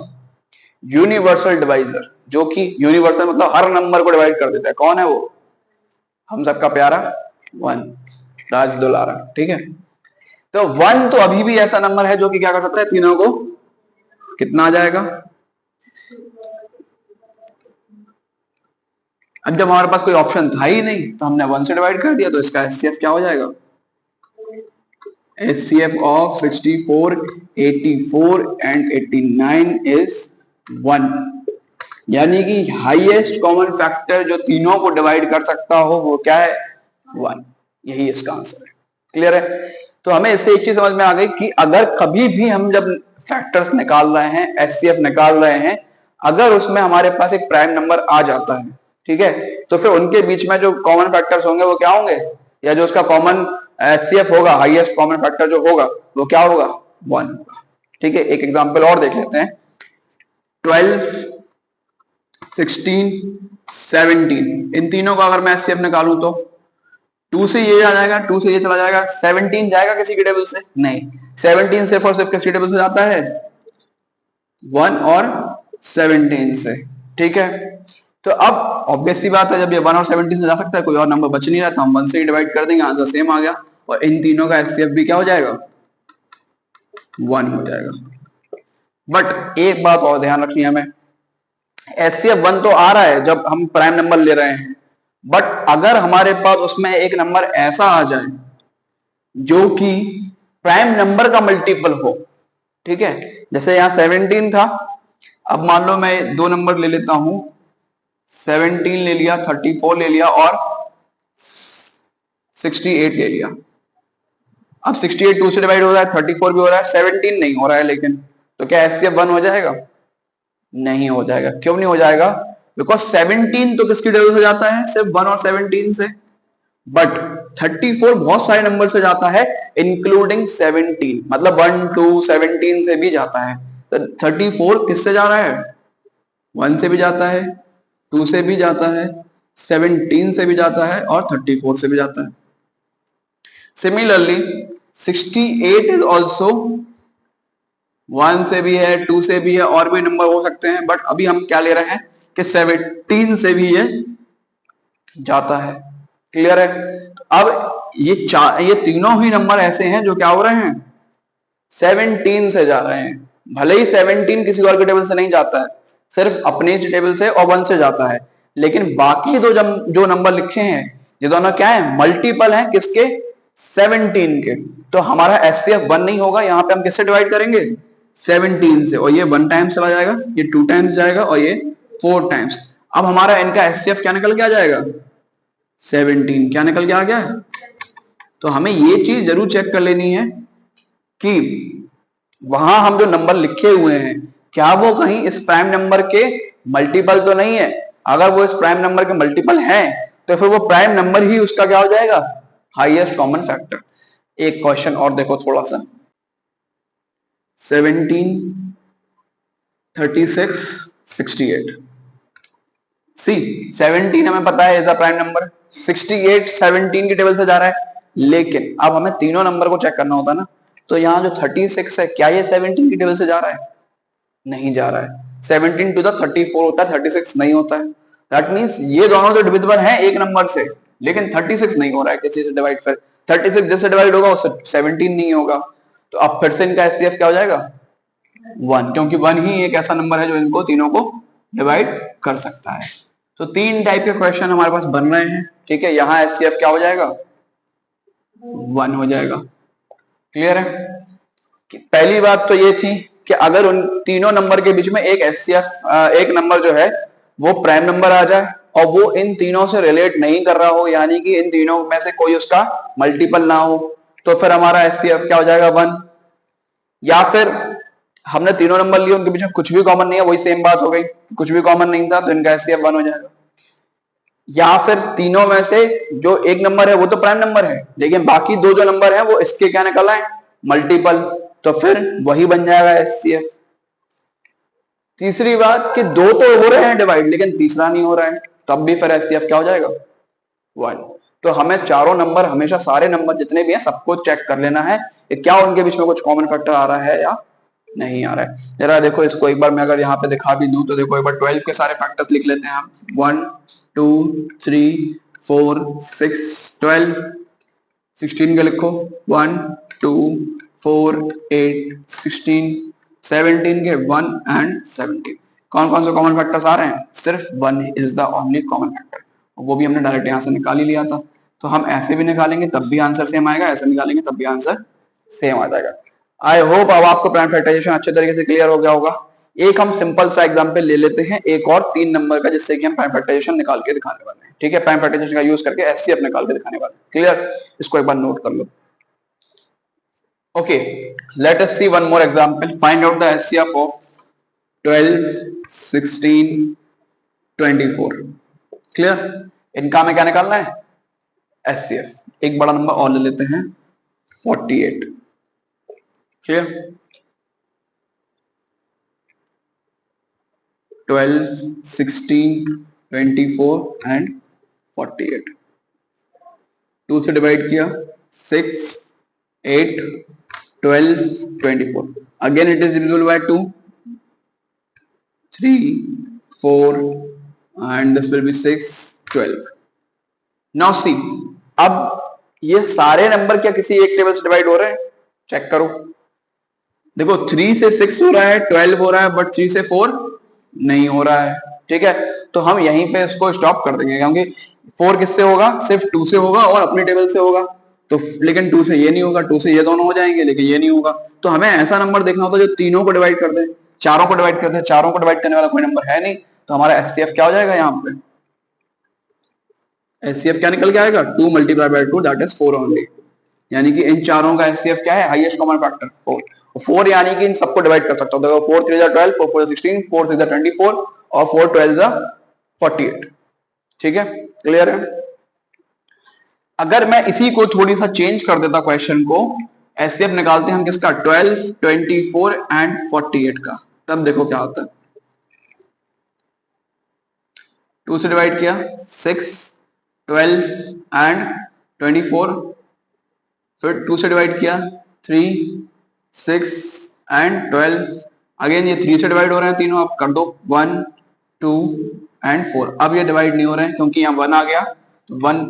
यूनिवर्सल डिवाइजर, जो कि यूनिवर्सल मतलब हर नंबर को डिवाइड कर देता है। कौन है वो, हम सबका प्यारा 1, राज दुलारा, ठीक है। तो 1 तो अभी भी ऐसा नंबर है जो कि क्या कर सकता है, तीनों को, कितना आ जाएगा। अब जब हमारे पास कोई ऑप्शन था ही नहीं तो हमने 1 से डिवाइड कर दिया, तो इसका एचसीएफ क्या हो जाएगा, HCF of 64, 84 and 89 is 1। यानी कि हाईएस्ट कॉमन फैक्टर जो तीनों को डिवाइड कर सकता हो वो क्या है, 1। यही इसका आंसर है। क्लियर है, तो हमें इससे एक चीज समझ में आ गई कि अगर कभी भी हम जब फैक्टर्स निकाल रहे हैं, HCF निकाल रहे हैं, अगर उसमें हमारे पास एक प्राइम नंबर आ जाता है, ठीक है, तो फिर उनके बीच में जो कॉमन फैक्टर्स होंगे वो क्या होंगे, या जो उसका कॉमन एचसीएफ होगा, हाईएस्ट कॉमन फैक्टर जो होगा वो क्या होगा, 1 होगा। ठीक है, एक एग्जांपल और देख लेते हैं। 12, 16, 17, इन तीनों का अगर मैं एचसीएफ निकालूं तो 2 से ये आ जाएगा, 2 से ये चला जाएगा, 17 जाएगा किसी के टेबल से नहीं, 17 सिर्फ और सिर्फ किसके टेबल से जाता है, 1 और 17 से। ठीक है, तो अब ऑब्वियस सी बात है, जब ये 1 और 17 से जा सकता है, कोई और नंबर बच नहीं रहा, तो हम 1 से ही डिवाइड कर देंगे, आंसर सेम आ गया, और इन तीनों का एचसीएफ भी क्या हो जाएगा, 1 हो जाएगा। बट एक बात और ध्यान रखनी है हमें, एचसीएफ 1 तो आ रहा है जब हम प्राइम नंबर ले रहे हैं, बट अगर हमारे पास उसमें एक नंबर ऐसा आ जाए जो कि प्राइम नंबर का मल्टीपल हो, ठीक है, जैसे यहां 17 था, अब मान लो मैं दो नंबर ले लेता हूं, 17 ले लिया, 34 ले लिया और 68 ले लिया। अब 68 2 से डिवाइड हो रहा है, 34 भी हो रहा है, 17 नहीं हो रहा है, लेकिन तो क्या एचसीएफ 1 हो जाएगा, नहीं हो जाएगा। क्यों नहीं हो जाएगा, बिकॉज 17 तो किसकी टेबल से जाता है, सिर्फ 1 और 17 से, बट 34 बहुत सारे नंबर से जाता है इंक्लूडिंग 17, मतलब 1 2 17 से भी जाता है। तो 34 किससे जा रहा है, 1 से भी जाता है, 2 से भी जाता है, 17 से भी जाता है और 34 से भी जाता है। सिमिलरली 68 इज ऑल्सो 1 से भी है, 2 से भी है, और भी नंबर हो सकते हैं, बट अभी हम क्या ले रहे हैं कि 17 से भी ये जाता है। क्लियर है, तो अब ये तीनों ही नंबर ऐसे हैं जो क्या हो रहे हैं, 17 से जा रहे हैं। भले ही 17 किसी और के टेबल से नहीं जाता है, सिर्फ अपने ही टेबल से और 1 से जाता है, लेकिन बाकी दो जो नंबर लिखे हैं ये दोनों क्या है, मल्टीपल हैं किसके, 17 के। तो हमारा एचसीएफ 1 नहीं होगा, यहाँ पे हम किससे डिवाइड करेंगे, 17 से, और ये 1 टाइम्स चला जाएगा, ये 2 टाइम्स जाएगा और ये 4 टाइम्स। अब हमारा इनका एचसीएफ क्या निकल के आ जाएगा, 17। क्या निकल के आ गया, तो हमें ये चीज जरूर चेक कर लेनी है कि वहां हम जो नंबर लिखे हुए हैं क्या वो कहीं इस प्राइम नंबर के मल्टीपल तो नहीं है। अगर वो इस प्राइम नंबर के मल्टीपल हैं तो फिर वो प्राइम नंबर ही उसका क्या हो जाएगा, हाईएस्ट कॉमन फैक्टर। एक क्वेश्चन और देखो थोड़ा सा, 17, 36, 68। सी 17 हमें पता है इज अ प्राइम नंबर, 68 17 की टेबल से जा रहा है, लेकिन अब हमें तीनों नंबर को चेक करना होता है ना, तो यहाँ जो 36 है क्या ये 17 की टेबल से जा रहा है, नहीं जा रहा है। 17 टू द 34 होता है, 36 नहीं होता है। दैट मींस ये दोनों तो डिविजिबल हैं एक नंबर से, लेकिन 36 नहीं हो रहा है किसी से डिवाइड। फिर 36 जिससे डिवाइड होगा उससे 17 नहीं होगा, तो अब फिर से इनका एचसीएफ क्या हो जाएगा, 1, क्योंकि 1 ही एक ऐसा नंबर है जो इनको तीनों को डिवाइड कर सकता है। तो 3 टाइप के क्वेश्चन हमारे पास बन रहे हैं। ठीक है, यहाँ एचसीएफ क्या हो जाएगा, 1 हो जाएगा। क्लियर है, कि पहली बात तो ये थी कि अगर उन तीनों नंबर के बीच में एक एचसीएफ एक नंबर जो है वो प्राइम नंबर आ जाए और वो इन तीनों से रिलेट नहीं कर रहा हो, यानी कि इन तीनों में से कोई उसका मल्टीपल ना हो, तो फिर हमारा एचसीएफ क्या हो जाएगा, 1। या फिर हमने तीनों नंबर लिए, उनके बीच में कुछ भी कॉमन नहीं है, वही सेम बात हो गई, कुछ भी कॉमन नहीं था तो इनका एचसीएफ 1 हो जाएगा। या फिर तीनों में से जो एक नंबर है वो तो प्राइम नंबर है, लेकिन बाकी दो जो नंबर है वो इसके क्या निकल आए, मल्टीपल, तो फिर वही बन जाएगा एचसीएफ। तीसरी बात कि दो तो हो रहे हैं डिवाइड लेकिन तीसरा नहीं हो रहा है, तब भी फिर एचसीएफ क्या हो जाएगा, 1। तो हमें चारों नंबर, हमेशा सारे नंबर जितने भी हैं सबको चेक कर लेना है कि क्या उनके बीच में कुछ कॉमन फैक्टर आ रहा है या नहीं आ रहा है। जरा देखो इसको एक बार मैं अगर यहाँ पे दिखा भी दूं तो देखो एक बार 12 के सारे फैक्टर्स लिख लेते हैं हम, 1 2 3 4 6 12। 16 के लिखो, 1 2 4 8 16। 17 के 1 एंड 17। कौन कौन से कॉमन फैक्टर्स आ रहे हैं, सिर्फ 1 is the only common factor, वो भी हमने डायरेक्ट यहाँ से निकाल ही लिया था। तो हम ऐसे भी निकालेंगे तब भी आंसर सेम आएगा, ऐसे निकालेंगे तब भी आंसर सेम आ जाएगा। आई होप अब आपको प्राइम फैक्टराइजेशन अच्छे तरीके से क्लियर हो गया होगा। एक हम सिंपल सा एग्जांपल ले लेते हैं, एक और 3 नंबर का, जिससे कि हम प्राइम फैक्टराइजेशन निकाल के दिखाने वाले हैं। ठीक है, प्राइम फैक्टराइजेशन का यूज करके एचसीएफ निकाल के दिखाने वाले हैं। क्लियर, इसको एक बार नोट कर लो। Okay, let us see one more example, find out the HCF of 12, 16, 24। Clear? इनका हमें क्या निकालना है? एचसीएफ। एक बड़ा नंबर और ले लेते हैं, 48। क्लियर? 12, 16, 24 एंड 48। 2 से डिवाइड किया, 6, 8, 12, 24। Again it is divisible by 2, 3, 4 and this will be 6, 12. Now see, अब ये सारे नंबर क्या किसी एक टेबल से डिवाइड हो रहे हैं? चेक करो। देखो 3 से 6 हो रहा है, 12 हो रहा है, बट 3 से 4 नहीं हो रहा है। ठीक है, तो हम यहीं पे इसको स्टॉप कर देंगे, क्योंकि 4 किससे होगा? सिर्फ 2 से होगा और अपनी टेबल से होगा। तो लेकिन 2 से ये नहीं होगा, 2 से ये दोनों हो जाएंगे, लेकिन ये नहीं होगा। तो हमें ऐसा नंबर देखना होता है जो तीनों को डिवाइड कर दे। चारों को डिवाइड करते हैं, चारों को डिवाइड करने वाला कोई नंबर है नहीं, तो हमारा एचसीएफ क्या हो जाएगा? यहाँ पे एचसीएफ क्या निकल के आएगा? 2 multiply by 2 that is 4 only. यानी कि इन चारों का एचसीएफ क्या है? Highest common factor 4। 4 यानी कि इन सबको डिवाइड कर सकता हूं। देखो 4 3 12, 4 4 16, 4 6 24 और 4 12 48। ठीक है, क्लियर है? अगर मैं इसी को थोड़ी सा चेंज कर देता क्वेश्चन को, एचसीएफ निकालते हैं हम किसका? 12, 24 एंड 48 का। तब देखो क्या होता है। 2 से डिवाइड किया, 6, 12 एंड 24। फिर 2 से डिवाइड किया, 3, 6 एंड 12। अगेन ये 3 से डिवाइड हो रहे हैं तीनों, आप कर दो 1, 2 एंड 4। अब ये डिवाइड नहीं हो रहे हैं क्योंकि यहाँ 1 आ गया, तो 1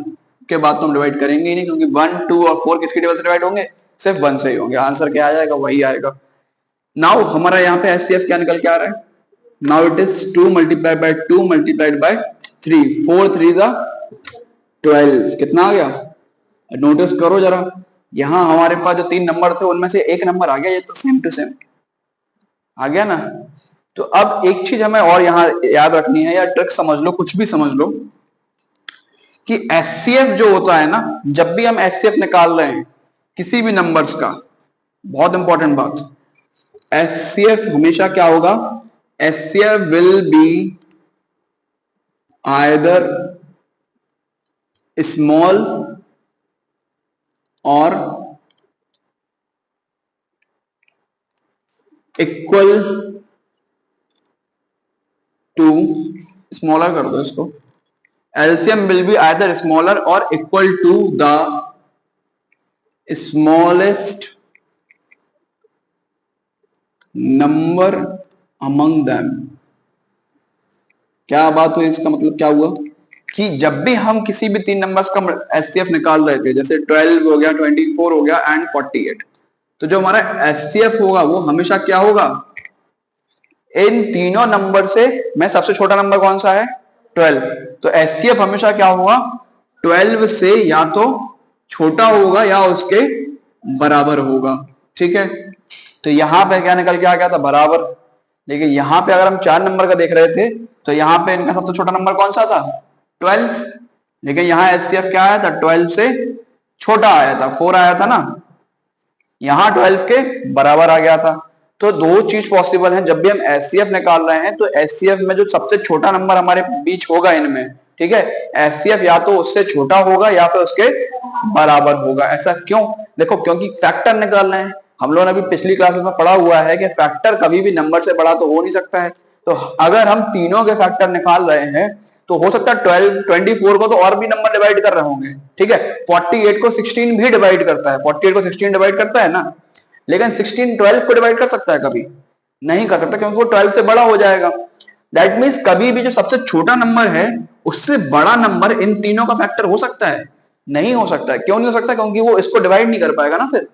के बाद तो हम डिवाइड करेंगे ही नहीं, क्योंकि 1, 2 और 4 किसकी टेबल से डिवाइड होंगे? सिर्फ 1 से ही होंगे। आंसर क्या आ जाएगा? वही आएगा। नाउ हमारा यहाँ पे एचसीएफ क्या निकल के आ रहा है? Now it is 2 multiplied by 2 multiplied by 3। 4 3 12। कितना आ गया? नोटिस करो जरा, यहां हमारे पास जो 3 नंबर थे उनमें से एक नंबर आ गया, ये तो सेम टू सेम आ गया ना। तो अब एक चीज हमें और यहां याद रखनी है, या ट्रिक समझ लो, कुछ भी समझ लो, कि एचसीएफ जो होता है ना, जब भी हम एचसीएफ निकाल रहे हैं किसी भी नंबर्स का, बहुत इंपॉर्टेंट बात, एचसीएफ हमेशा क्या होगा? HCF will be either small और इक्वल टू, स्मॉलर कर दो इसको, LCM will be either smaller और equal to the smallest number among them. क्या बात हुई? इसका मतलब क्या हुआ कि जब भी हम किसी भी 3 नंबर्स का एचसीएफ निकाल रहे थे, जैसे 12 हो गया, 24 हो गया एंड 48, तो जो हमारा एचसीएफ होगा वो हमेशा क्या होगा? इन तीनों नंबर से में सबसे छोटा नंबर कौन सा है? 12। तो एचसीएफ हमेशा क्या होगा? 12 से या तो छोटा होगा या उसके बराबर होगा। ठीक है, तो यहां पे क्या निकल के आ गया था? बराबर। लेकिन यहां पे अगर हम 4 नंबर का देख रहे थे, तो यहां पे इनका सबसे छोटा नंबर कौन सा था? 12। लेकिन यहां एचसीएफ क्या आया था? 12 से छोटा आया था, 4 आया था ना, यहां 12 के बराबर आ गया था। तो दो चीज पॉसिबल है, जब भी हम एचसीएफ निकाल रहे हैं तो एचसीएफ में जो सबसे छोटा नंबर हमारे बीच होगा इनमें, ठीक है, एचसीएफ या तो उससे छोटा होगा या फिर उसके बराबर होगा। ऐसा क्यों? देखो, क्योंकि फैक्टर निकाल रहे हैं। हम लोगों ने अभी पिछली क्लासेस में पढ़ा हुआ है कि फैक्टर कभी भी नंबर से बड़ा तो हो नहीं सकता है। तो अगर हम तीनों के फैक्टर निकाल रहे हैं तो हो सकता है 12, 24 को तो और भी नंबर डिवाइड कर रहे होंगे। ठीक है, 48 को 16 भी डिवाइड करता है, 48 को 16 डिवाइड करता है ना, लेकिन 16 12 को डिवाइड कर सकता है? कभी नहीं कर सकता, क्योंकि वो 12 से बड़ा हो जाएगा। दैट मीन्स कभी भी जो सबसे छोटा नंबर है उससे बड़ा नंबर इन तीनों का फैक्टर हो सकता है? नहीं हो सकता है। क्यों नहीं हो सकता? क्योंकि वो इसको डिवाइड नहीं कर पाएगा ना फिर।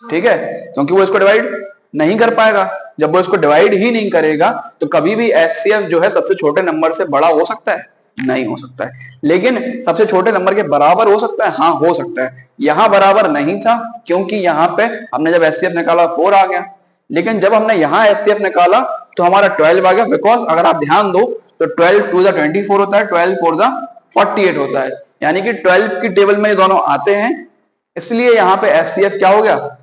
ठीक है, क्योंकि वो इसको डिवाइड नहीं कर पाएगा। जब वो इसको डिवाइड ही नहीं करेगा तो कभी भी एचसीएफ जो है सबसे छोटे नंबर से बड़ा हो सकता है? नहीं हो सकता है। लेकिन सबसे छोटे नंबर के बराबर हो सकता है? हाँ, हो सकता है। यहां बराबर नहीं था, क्योंकि यहां पे हमने जब एचसीएफ निकाला 4 आ गया, लेकिन जब हमने यहां एचसीएफ निकाला तो हमारा 12 आ गया। बिकॉज अगर आप ध्यान दो तो 12 2 24 होता है, 12 4 48 होता है, यानी कि 12 की टेबल में ये दोनों आते हैं। इसलिए यहां पे एचसीएफ क्या हो गया?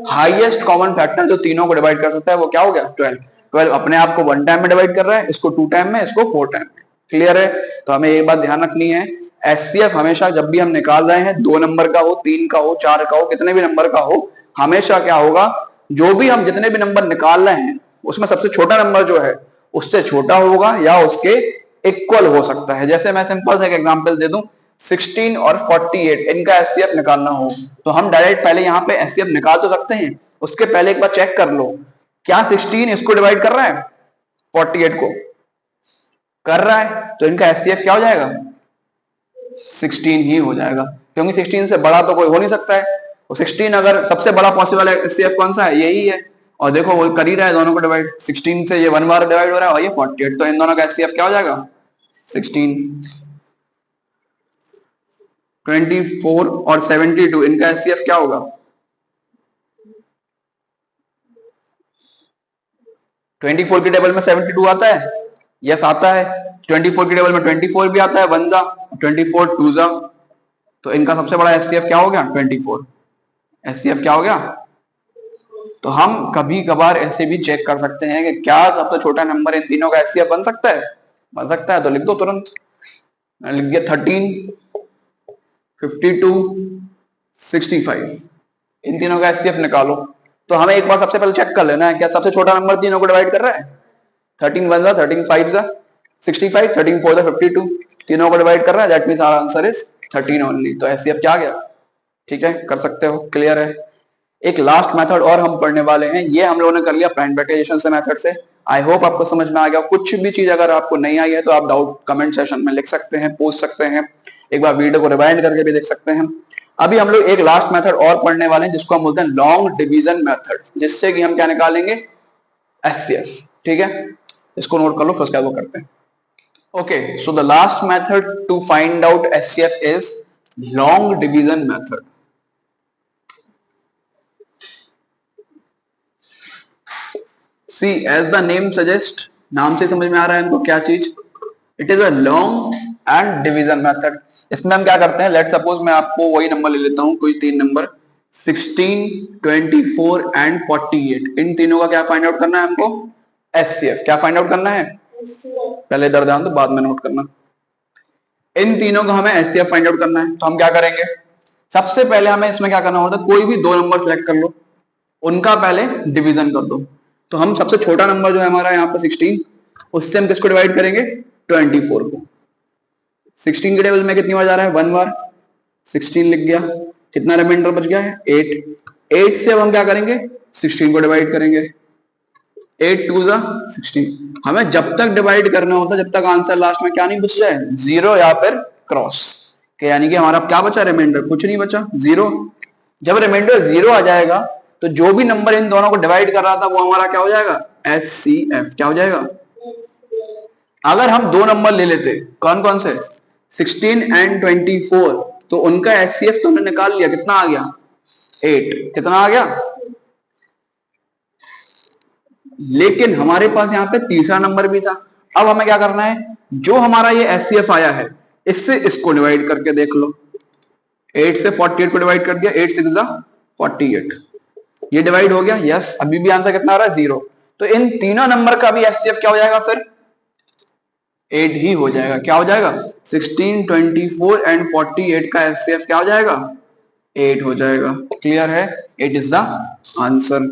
हाईएस्ट कॉमन फैक्टर जो तीनों को डिवाइड कर सकता है, वो क्या हो गया? 12। 12 अपने आप को 1 टाइम में डिवाइड कर रहा है, इसको 2 टाइम में, इसको 4 टाइम में। क्लियर है? तो हमें ये बात ध्यान रखनी है, एचसीएफ हमेशा जब भी हम निकाल रहे हैं, 2 नंबर का हो, 3 का हो, 4 का हो, कितने भी नंबर का हो, हमेशा क्या होगा, जो भी हम जितने भी नंबर निकाल रहे हैं उसमें सबसे छोटा नंबर जो है उससे छोटा होगा या उसके इक्वल हो सकता है। जैसे मैं सिंपल सा एक एग्जांपल दे दूं, 16 और 48 इनका एचसीएफ निकालना हो तो हम डायरेक्ट पहले यहाँ पे एचसीएफ निकाल तो सकते हैं, उसके पहले एक बार चेक कर लो, क्या 16 इसको डिवाइड कर रहा है 48 को? कर रहा है, तो इनका एचसीएफ क्या हो जाएगा? 16 ही हो जाएगा, क्योंकि 16 से बड़ा तो कोई हो नहीं सकता है। तो 16 अगर सबसे बड़ा पॉसिबल एचसीएफ कौन सा है? यही है। और देखो वो कर ही रहा है दोनों को डिवाइड, 16 से ये 1 बार डिवाइड हो रहा है और ये 48, तो इन दोनों का एचसीएफ क्या हो जाएगा? 16। 24 और 72 इनका एचसीएफ क्या होगा? 24 की टेबल में 72 आता है? यस आता है। 24 की टेबल में 24 भी आता है, 1 जा 24 2 जा, तो इनका सबसे बड़ा एचसीएफ क्या हो गया? 24। एचसीएफ क्या हो गया? तो हम कभी कभार ऐसे भी चेक कर सकते हैं कि क्या सबसे छोटा नंबर इन तीनों का एचसीएफ बन सकता है? बन सकता है, तो लिख दो तुरंत। मैंने लिख दिया 13, 52, 65, इन तीनों का एचसीएफ निकालो। तो हमें एक बार सबसे पहले चेक कर लेना है क्या सबसे छोटा नंबर तीनों को डिवाइड कर रहा है? 13 1 जा 13 5 जा 65, 13 4 जा 52, तीनों को डिवाइड कर रहा है, that means our answer is 13 only. तो एचसीएफ क्या आ गया? ठीक है, कर सकते हो। क्लियर है? एक लास्ट मेथड और हम पढ़ने वाले हैं, ये हम लोगों ने कर लिया प्राइमटाइजेशन से मेथड से। आई होप आपको समझ में आ गया। कुछ भी चीज अगर आपको नहीं आई है तो आप डाउट कमेंट सेशन में लिख सकते हैं, पूछ सकते हैं, एक बार वीडियो को रिवाइंड करके भी देख सकते हैं। अभी हम लोग एक लास्ट मेथड और पढ़ने वाले हैं जिसको हम बोलते हैं लॉन्ग डिवीजन मेथड, जिससे कि हम क्या निकालेंगे? एचसीएफ। ठीक है, इसको नोट कर लो, फर्स्ट क्या वो करते हैं। Okay, so the last method to find out HCF is long division method. See, as the name suggest, नाम से समझ में आ रहा है इनको क्या चीज? It is a long and division method. इसमें हम क्या करते हैं, लेट सपोज मैं आपको वही नंबर ले लेता हूं, कोई 3 नंबर 16, 24 एंड 48, इन तीनों का क्या फाइंड आउट करना है हमको? एचसीएफ। क्या फाइंड आउट करना है? पहले इधर ध्यान दो, बाद में नोट करना। इन तीनों का हमें एचसीएफ फाइंड आउट करना है, तो हम क्या करेंगे? सबसे पहले हमें इसमें क्या करना होता है, कोई भी 2 नंबर सेलेक्ट कर लो, उनका पहले डिवीजन कर दो। तो हम सबसे छोटा नंबर जो है हमारा यहाँ पे 16, उससे हम किसको डिवाइड करेंगे? 24 को। 16 के टेबल में कितनी बार जा रहा है? 1 बार। 16 लिख गया, कितना रिमाइंडर बच गया है? 8। 8 से अब हम क्या करेंगे? 16 को डिवाइड करेंगे। 8 2 जा 16। हमें जब तक डिवाइड करना होता है जब तक आंसर लास्ट में क्या नहीं बच जाए? 0 या फिर क्रॉस के, यानी कि हमारा क्या बचा? रिमाइंडर कुछ नहीं बचा, 0। जब रिमाइंडर 0 आ जाएगा तो जो भी नंबर इन दोनों को डिवाइड कर रहा था वो हमारा क्या हो जाएगा? एचसीएफ। क्या हो जाएगा? अगर हम 2 नंबर ले लेते, कौन कौन से? 16 एंड 24, तो उनका एचसीएफ तो हमने निकाल लिया, कितना आ गया? 8। कितना आ गया? लेकिन हमारे पास यहाँ पे तीसरा नंबर भी था। अब हमें क्या करना है, जो हमारा ये एचसीएफ आया है इससे इसको डिवाइड करके देख लो। 8 से 48 को डिवाइड कर दिया, 8 6 जा 48, ये डिवाइड हो गया। यस, अभी भी आंसर कितना आ रहा है? 0। तो इन तीनों नंबर का भी एचसीएफ क्या हो जाएगा? फिर 8 ही हो जाएगा। क्या हो जाएगा? 16, 24 एंड 48 का एचसीएफ क्या हो जाएगा? 8 हो जाएगा। क्लियर है? 8 इज द आंसर।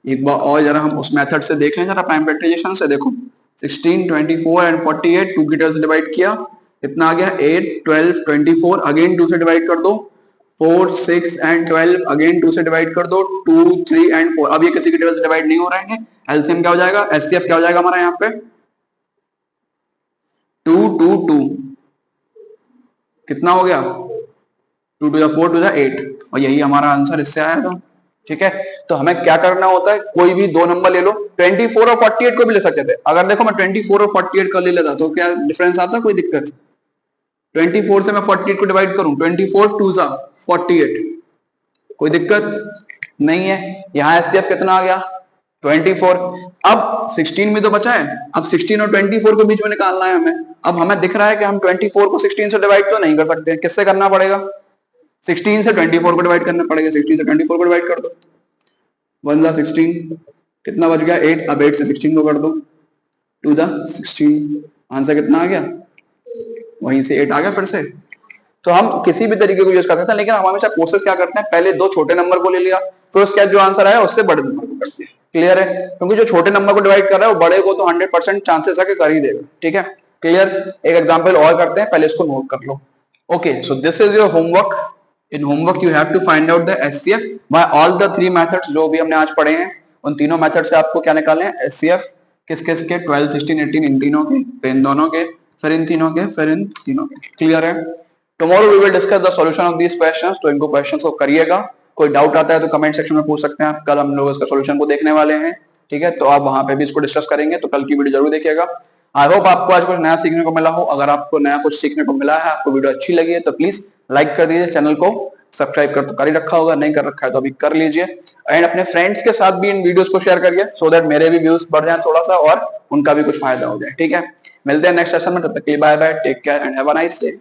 एक बार और जरा हम उस मेथड से देख लें, जरा प्राइमटाइजेशन से। देखो 16, 24 एंड 48 2 की तरह से डिवाइड किया, कितना आ गया? 8, 12, 24, अगेन 2 से डिवाइड कर दो। 4, 6 एंड 12 अगेन 2 से डिवाइड कर दो। 2, 3 एंड 4, अब ये किसी की टेबल से डिवाइड नहीं हो रहे हैं। एलसीएम क्या हो जाएगा? एचसीएफ क्या हो जाएगा हमारा यहाँ पे? 2 2 2, कितना हो गया? 2 2 4 2 8, और यही हमारा आंसर इससे आया था। ठीक है, तो हमें क्या करना होता है, कोई भी 2 नंबर ले लो। 24 और 48 को भी ले सकते थे। अगर देखो मैं 24 और 48 कर ले लेता तो क्या डिफरेंस आता? कोई दिक्कत? 24 से मैं 48 को डिवाइड करूं, 24 2 जा 48, कोई दिक्कत नहीं है। यहाँ एचसीएफ कितना आ गया? 24। अब 16 भी तो बचा है, अब 16 और 24 को बीच में निकालना है हमें। अब हमें दिख रहा है कि हम 24 को 16 से डिवाइड तो नहीं कर सकते, किससे करना पड़ेगा? 16 से 24 को डिवाइड करना पड़ेगा। 16 से 24 को डिवाइड कर दो, 1 जा 16, कितना बच गया 8। अब 8 से 16 को कर दो, टू द 16, आंसर कितना आ गया, वहीं से 8 आ गया फिर से। तो हम किसी भी तरीके को यूज कर सकते हैं, लेकिन हम हमेशा कोशिश क्या करते हैं, पहले दो छोटे नंबर को ले लिया, फिर उसके बाद जो आंसर आया उससे बड़े नंबर को कर दिया। क्लियर है, क्योंकि जो छोटे नंबर को डिवाइड कर रहा है वो बड़े को तो 100% चांसेस है कि कर ही देगा। ठीक है, क्लियर। एक एग्जांपल और करते हैं, पहले इसको नोट कर लो। Okay, so this is your homework. In homework you have to find out the HCF by all the 3 methods जो भी हमने आज पढ़े हैं। उन तीनों मेथड से आपको क्या निकालने हैं, एचसीएफ किस किस के, 12, 16, 18, इन तीनों के, फिर इन दोनों के, फिर इन तीनों के, फिर इन तीनों के। क्लियर है। Tomorrow we will discuss the solution of these questions. तो इनको क्वेश्चंस को करिएगा। कोई डाउट आता है तो कमेंट सेक्शन में पूछ सकते हैं आप। कल हम लोग इसका सॉल्यूशन को देखने वाले हैं। ठीक है, तो आप वहां पे भी इसको डिस्कस करेंगे, तो कल की वीडियो जरूर देखिएगा। आई होप आपको आज कुछ नया सीखने को मिला हो। अगर आपको नया कुछ सीखने को मिला है, आपको वीडियो अच्छी लगी है, तो प्लीज लाइक कर दीजिए। चैनल को सब्सक्राइब कर तो कर ही रखा होगा, नहीं कर रखा है तो अभी कर लीजिए। एंड अपने फ्रेंड्स के साथ भी इन वीडियोस को शेयर करिए, सो दैट मेरे भी व्यूज बढ़ जाए थोड़ा सा और उनका भी कुछ फायदा हो जाए। ठीक है, मिलते हैं नेक्स्ट सेशन में, तब तक के लिए bye bye, take care and have a nice day.